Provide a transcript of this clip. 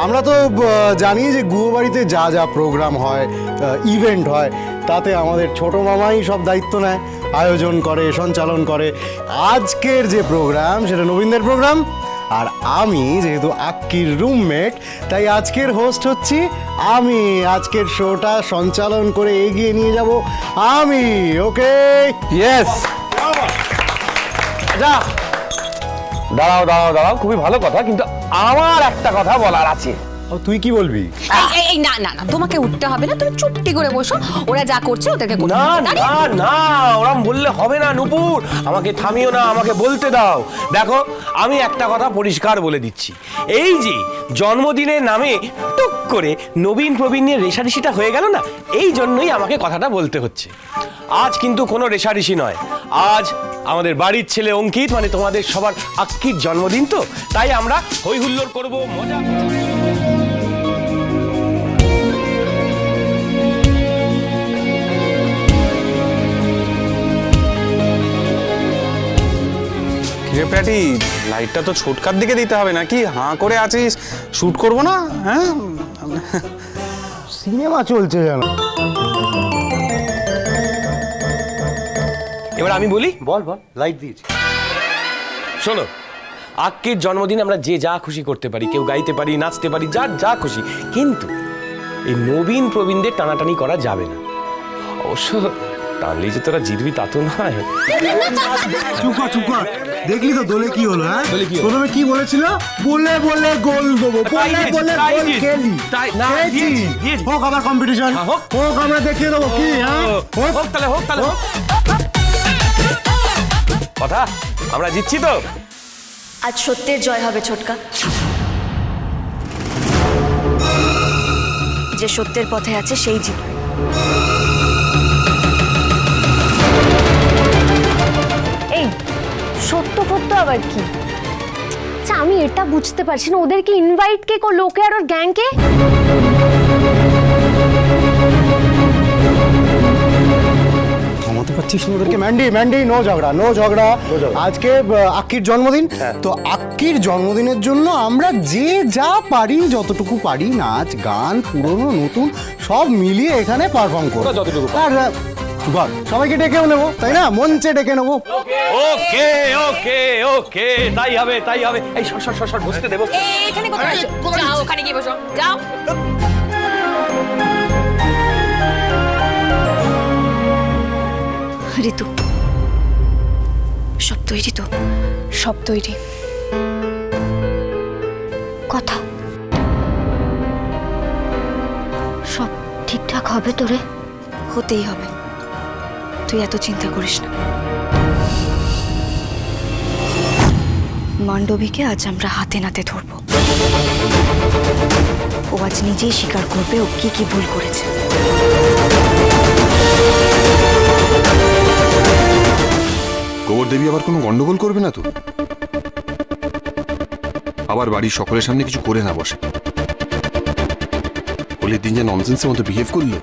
আমরা তো জানি যে গুয়োবাড়িতে যা যা প্রোগ্রাম হয়, ইভেন্ট হয়, তাতে আমাদের ছোট মামাই সব দায়িত্ব নেয়, আয়োজন করে, সঞ্চালন করে। আজকের যে প্রোগ্রাম সেটা নবীনদের প্রোগ্রাম, আর আমি যেহেতু আক্কির রুমমেট তাই আজকের হোস্ট হচ্ছি আমি। আজকের শোটা সঞ্চালন করে এগিয়ে নিয়ে যাব আমি। ওকে, ইয়েস। আচ্ছা, দাঁড়াও দাঁড়াও দাঁড়াও, খুবই ভালো কথা, কিন্তু আমার একটা কথা বলার আছে। তুই কি বলবি? এই না না না, তোমাকে উঠতে হবে না, তুমি চুপটি করে বসো, ওরা যা করছে ওদেরকে করতে না দাও। না না, ওরম বললে হবে না নূপুর, আমাকে থামিও না, আমাকে বলতে দাও। দেখো, আমি একটা কথা পরিষ্কার বলে দিচ্ছি, এই যে জন্মদিনের নামে টুক করে নবীন প্রবীণ নিয়ে রেশারেশিটা হয়ে গেল না, এই জন্যই আমাকে কথাটা বলতে হচ্ছে। আজ কিন্তু কোনো রেশারেশি নয়, আজ আমাদের বাড়ির ছেলে অঙ্কিত, মানে তোমাদের সবার আক্কির জন্মদিন, তো তাই আমরা হই হুল্লোড় করবো, মজা করবো। প্যাটি, লাইটটা তো ছোটকার দিকে দিতে হবে নাকি? হাঁ করে আছিস, শুট করবো না? হ্যাঁ, সিনেমা চলছে যেন। এবার আমি বলি, বল বল, লাইট দিয়েছি। শোনো, আক্কির জন্মদিন আমরা যে যা খুশি করতে পারি, কেউ গাইতে পারি, নাচতে পারি, যার যা খুশি, কিন্তু এই নবীন প্রবীণদের টানাটানি করা যাবে না। অবশ্য টানলেই যে তোরা জিতবি তা তো নয়। চুপা চুপা, দেখলি তো দোলে কি হলো? হ্যাঁ, দোলে কি হলো? প্রথমে কি বলেছিল? বলে বলে গোল দেবো, বলে বলে গোল খেলি। দিয়েছি। হোক আবার কম্পিটিশন, হ্যাঁ, হোক। হোক, আমরা দেখিয়ে দেবো কি। হ্যাঁ, হোক তাহলে, হোক তাহলে, হোক। কথা, আমরা জিতছি তো? আজ সত্যের জয় হবে ছোটকা। যে সত্যের পথে আছে সেই জিতবে। এই সত্য ফত্য আবার কি? আচ্ছা, আমি এটা বুঝতে পারছি না, ওদেরকে ইনভাইট কে করলো, ওকে আর ওর গ্যাংকে? থামাতে পারছিস না ওদেরকে? ম্যান্ডি ম্যান্ডি, নো ঝগড়া, নো ঝগড়া। আজকে আক্কির জন্মদিন, তো আক্কির জন্মদিনের জন্য আমরা যে যা পারি, যতটুকু পারি, নাচ গান, পুরনো নতুন সব মিলিয়ে এখানে পারফর্ম করবো। যতটুকু আর সবাইকে ডেকেও নেবো, তাই না? মঞ্চে ডেকে নেবো। ওকে ওকে ওকে, তাই হবে তাই হবে। এই সর সর সর সর, বসতে দেবো। এখানে কোথায় আছো? যাও ওখানে গিয়ে বসো, যাও। ঋতু, সব তৈরি তো? সব তৈরি। কথা সব ঠিকঠাক হবে তো রে? হতেই হবে, তুই এত চিন্তা করিস না। মান্ডবীকে আজ আমরা হাতে নাতে ধরবো। ও আজ নিজেই স্বীকার করবে ও কি কি ভুল করেছে। গোবর দেবী আবার কোনো গন্ডগোল করবে না তো? আবার বাড়ির সকলের সামনে কিছু করে না বসে? হোলির দিন যে ননসেন্সের মতো বিহেভ করলো।